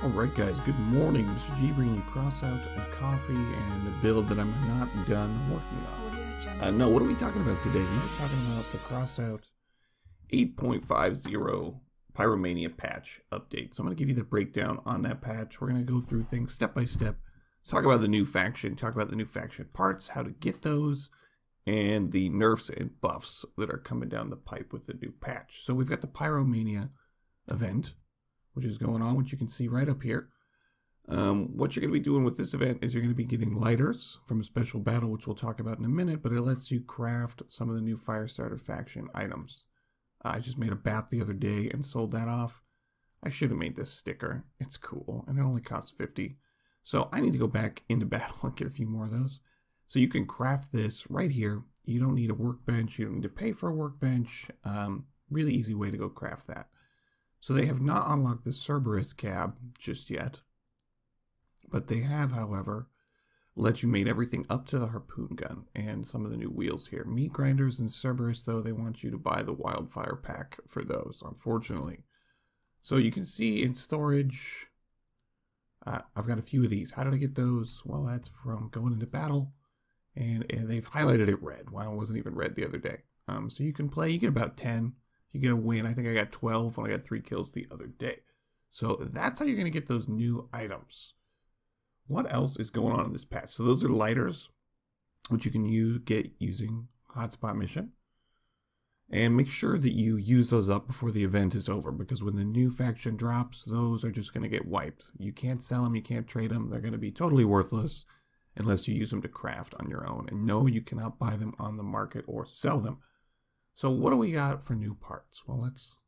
Alright guys, good morning. Mr. G bringing you Crossout and coffee and a build that I'm not done working on. No, what are we talking about today? We're talking about the Crossout 8.50 Pyromania patch update. So I'm going to give you the breakdown on that patch. We're going to go through things step by step. Talk about the new faction, talk about the new faction parts, how to get those, and the nerfs and buffs that are coming down the pipe with the new patch. So we've got the Pyromania event, which is going on, which you can see right up here. What you're going to be doing with this event is you're going to be getting lighters from a special battle, which we'll talk about in a minute, but it lets you craft some of the new Firestarter faction items. I just made a bat the other day and sold that off. I should have made this sticker. It's cool, and it only costs 50. So I need to go back into battle and get a few more of those. So you can craft this right here. You don't need a workbench. You don't need to pay for a workbench. Really easy way to go craft that. So they have not unlocked the Cerberus cab just yet. But they have, however, let you mate everything up to the harpoon gun and some of the new wheels here. Meat grinders and Cerberus, though, they want you to buy the wildfire pack for those, unfortunately. So you can see in storage, I've got a few of these. How did I get those? Well, that's from going into battle, and they've highlighted it red. Wow, it wasn't even red the other day. So you can play, you get about 10. You get a win. I think I got 12 when I got 3 kills the other day. So that's how you're going to get those new items. What else is going on in this patch? So those are lighters, which you can get using Hotspot Mission. And make sure that you use those up before the event is over, because when the new faction drops, those are just going to get wiped. You can't sell them, you can't trade them. They're going to be totally worthless unless you use them to craft on your own. And no, you cannot buy them on the market or sell them. So what do we got for new parts? Well, let's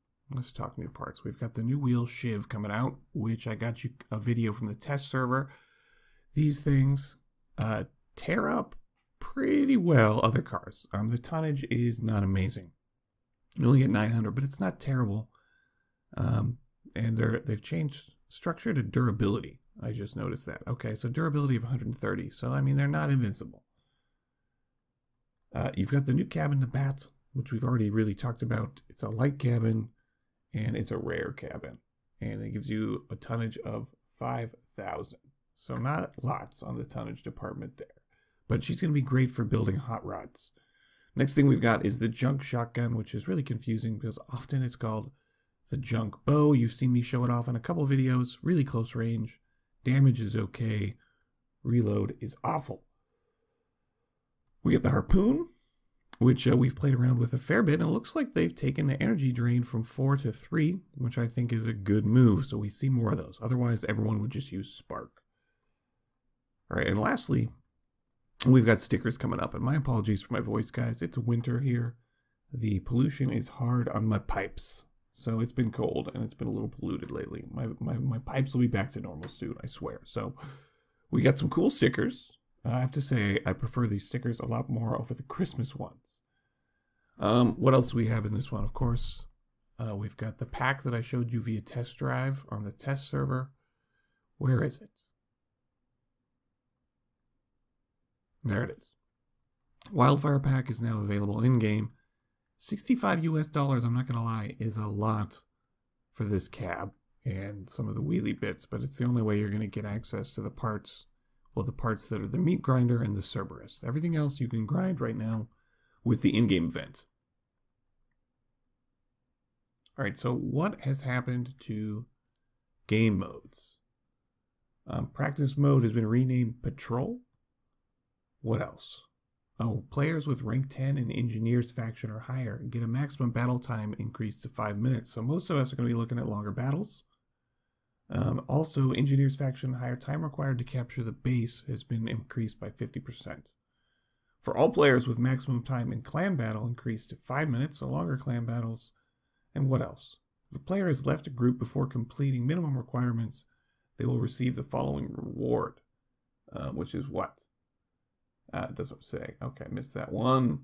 talk new parts. We've got the new wheel Shiv coming out, which I got you a video from the test server. These things tear up pretty well other cars. The tonnage is not amazing. You only get 900, but it's not terrible. And they've changed structure to durability. I just noticed that. Okay, so durability of 130. So, I mean, they're not invincible. You've got the new cabin, the bats, which we've already really talked about. It's a light cabin, and it's a rare cabin. And it gives you a tonnage of 5,000. So not lots on the tonnage department there. But she's going to be great for building hot rods. Next thing we've got is the junk shotgun, which is really confusing because often it's called the junk bow. You've seen me show it off in a couple videos. Really close range. Damage is okay. Reload is awful. We get the harpoon, which we've played around with a fair bit, and it looks like they've taken the energy drain from 4 to 3, which I think is a good move, so we see more of those. Otherwise, everyone would just use Spark. All right, and lastly, we've got stickers coming up, and my apologies for my voice, guys. It's winter here. The pollution is hard on my pipes, so it's been cold, and it's been a little polluted lately. My pipes will be back to normal soon, I swear. So we got some cool stickers. I have to say, I prefer these stickers a lot more over the Christmas ones. What else do we have in this one? Of course, we've got the pack that I showed you via test drive on the test server. Where is it? There it is. Wildfire pack is now available in-game. $65 US, I'm not going to lie, is a lot for this cab and some of the wheelie bits, but it's the only way you're going to get access to the parts. Well, the parts that are the meat grinder and the Cerberus. Everything else you can grind right now with the in-game event. Alright, so what has happened to game modes? Practice mode has been renamed Patrol. What else? Oh, players with rank 10 and Engineers faction or higher get a maximum battle time increased to 5 minutes. So most of us are going to be looking at longer battles. Also, Engineers faction higher time required to capture the base has been increased by 50%. For all players with maximum time in clan battle increased to 5 minutes, so longer clan battles. And what else? If a player has left a group before completing minimum requirements, they will receive the following reward, which is what? It doesn't say. Okay, I missed that one.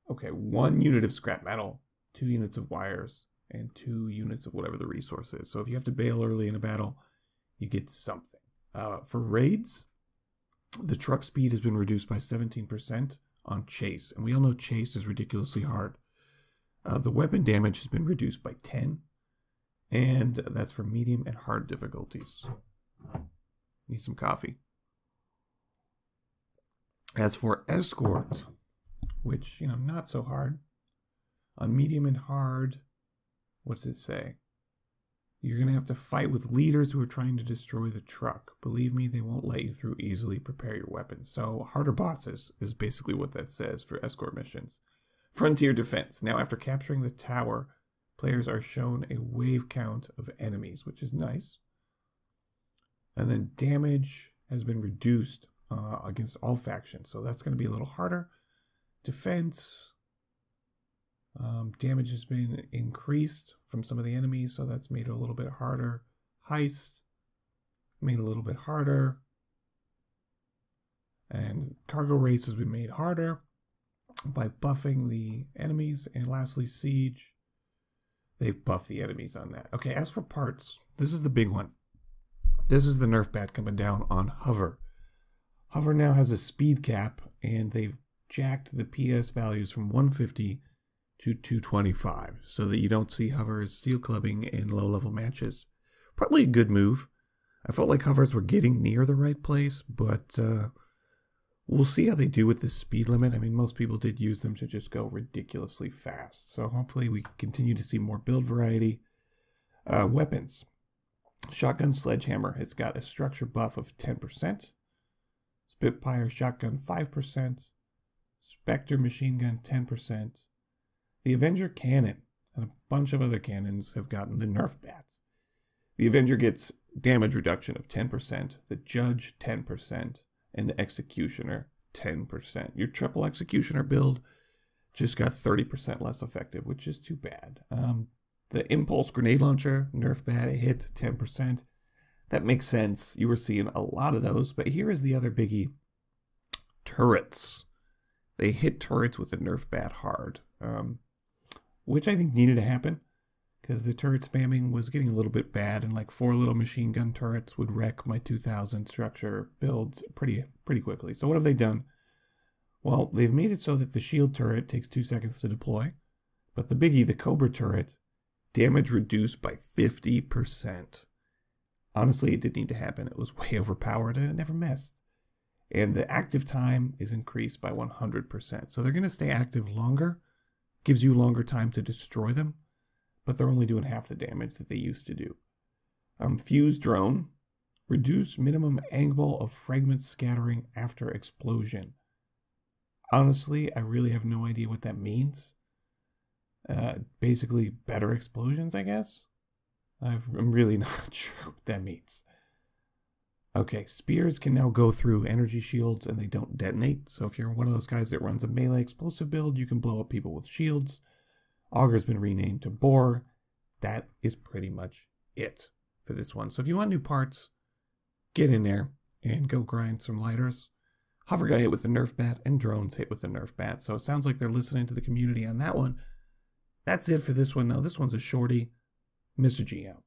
Okay, 1 unit of scrap metal, 2 units of wires, and 2 units of whatever the resource is. So if you have to bail early in a battle, you get something. For raids, the truck speed has been reduced by 17% on chase. And we all know chase is ridiculously hard. The weapon damage has been reduced by 10. And that's for medium and hard difficulties. Need some coffee. As for escort, which, not so hard. On medium and hard, what's it say? You're going to have to fight with leaders who are trying to destroy the truck. Believe me, they won't let you through easily. Prepare your weapons. So, harder bosses is basically what that says for escort missions. Frontier defense. Now, after capturing the tower, players are shown a wave count of enemies, which is nice. And then damage has been reduced against all factions. So that's going to be a little harder. Defense. Damage has been increased from some of the enemies, so that's made it a little bit harder. Heist, made it a little bit harder. And cargo race has been made harder by buffing the enemies. And lastly, siege. They've buffed the enemies on that. Okay, as for parts, this is the big one. This is the nerf bat coming down on hover. Hover now has a speed cap, and they've jacked the PS values from 150 to 225, so that you don't see hovers seal clubbing in low-level matches. Probably a good move. I felt like hovers were getting near the right place, but we'll see how they do with the speed limit. I mean, most people did use them to just go ridiculously fast, so hopefully we continue to see more build variety. Weapons. Shotgun Sledgehammer has got a structure buff of 10%. Spitfire Shotgun 5%. Spectre Machine Gun 10%. The Avenger Cannon and a bunch of other cannons have gotten the nerf bats. The Avenger gets damage reduction of 10%, the Judge 10%, and the Executioner 10%. Your triple Executioner build just got 30% less effective, which is too bad. The Impulse Grenade Launcher, nerf bat, hit 10%. That makes sense. You were seeing a lot of those, but here is the other biggie. Turrets. They hit turrets with the nerf bat hard. Which I think needed to happen, because the turret spamming was getting a little bit bad, and like 4 little machine gun turrets would wreck my 2000 structure builds pretty quickly. So what have they done? Well, they've made it so that the shield turret takes 2 seconds to deploy, but the biggie, the Cobra turret, damage reduced by 50%. Honestly, it didn't need to happen. It was way overpowered, and it never missed. And the active time is increased by 100%. So they're going to stay active longer. Gives you longer time to destroy them, but they're only doing half the damage that they used to do. Fuse Drone. Reduce minimum angle of fragment scattering after explosion. Honestly, I really have no idea what that means. Basically, better explosions, I guess? I'm really not sure what that means. Okay, spears can now go through energy shields and they don't detonate. So if you're one of those guys that runs a melee explosive build, you can blow up people with shields. Augur's been renamed to Boar. That is pretty much it for this one. So if you want new parts, get in there and go grind some lighters. Hover got hit with the nerf bat and drones hit with the nerf bat. So it sounds like they're listening to the community on that one. That's it for this one. Now this one's a shorty. Mr. G out.